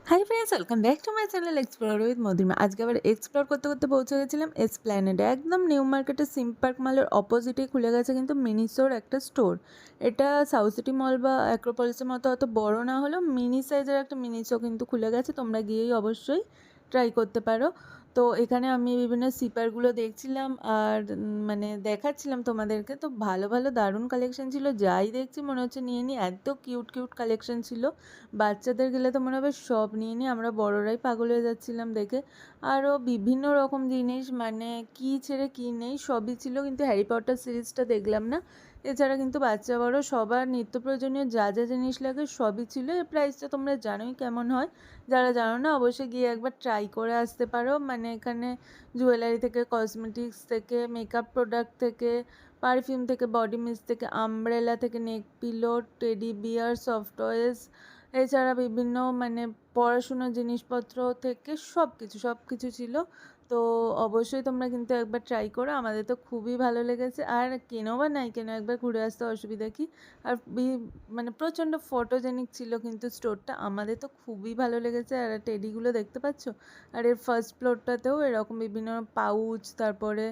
Hi friends, welcome back to my channel explore with Madhurima. আজকে আবার explore করতে করতে পৌঁছে গেছিলাম এসপ্ল্যানেডে। একদম নিউ মার্কেটের সিম পার্ক মলের অপোজিটেই খুলে গেছে কিন্তু মিনিসোর একটা স্টোর। এটা সাউথ সিটি মল বা অ্যাক্রোপলিসের মতো অত বড় না হলেও মিনি সাইজের একটা মিনিসো কিন্তু খুলে গেছে। তোমরা গিয়েই অবশ্যই ট্রাই করতে পারো। তো এখানে আমি বিভিন্ন সিপারগুলো দেখছিলাম আর মানে দেখাচ্ছিলাম তোমাদেরকে। তো ভালো ভালো দারুণ কালেকশন ছিল, যাই দেখছি মনে হচ্ছে নিয়ে নিই। এত কিউট কিউট কালেকশন ছিল। বাচ্চাদের গেলে তো মনে হবে সব নিয়ে নিই, আমরা বড়রাই পাগল হয়ে যাচ্ছিলাম দেখে। আরও বিভিন্ন রকম জিনিস, মানে কী ছেড়ে কী নেই সবই ছিল, কিন্তু হ্যারি পটার সিরিজটা দেখলাম না। এছাড়া কিন্তু বাচ্চা বড় সবার নিত্য প্রয়োজনীয় যা যা জিনিস লাগে সবই ছিল। এর প্রাইসটা তোমরা জানোই কেমন হয়। যারা জানো না অবশ্যই গিয়ে একবার ট্রাই করে আসতে পারো। মানে এখানে জুয়েলারি থেকে, কসমেটিক্স থেকে, মেকআপ প্রোডাক্ট থেকে, পারফিউম থেকে, বডি মিস্ট থেকে, আমব্রেলা থেকে, neck pillow, teddy bear, soft toys, এছাড়া বিভিন্ন মানে পড়াশুনোর জিনিসপত্র থেকে সব কিছু ছিল। তো অবশ্যই তোমরা কিন্তু একবার ট্রাই করো। আমাদের তো খুবই ভালো লেগেছে। আর কেনো বা নাই কেনো, একবার ঘুরে আসতে অসুবিধা কী। আর মানে প্রচণ্ড ফটোজেনিক ছিল কিন্তু স্টোরটা, আমাদের তো খুবই ভালো লেগেছে। আর টেডিগুলো দেখতে পাচ্ছ। আর এর ফার্স্ট ফ্লোরটাতেও এরকম বিভিন্ন পাউচ, তারপরে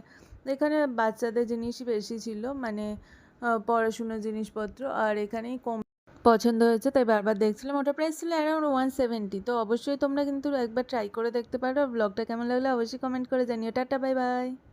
এখানে বাচ্চাদের জিনিসই বেশি ছিল, মানে পড়াশুনোর জিনিসপত্র। আর এখানেই পছন্দ হয়েছে তাই বারবার দেখছিলাম। ওটা প্রাইস ছিল অ্যারাউন্ড 170। তো অবশ্যই তোমরা কিন্তু একবার ট্রাই করে দেখতে পারো। ব্লগটা কেমন লাগলো অবশ্যই কমেন্ট করে জানিও। Tata, bye bye.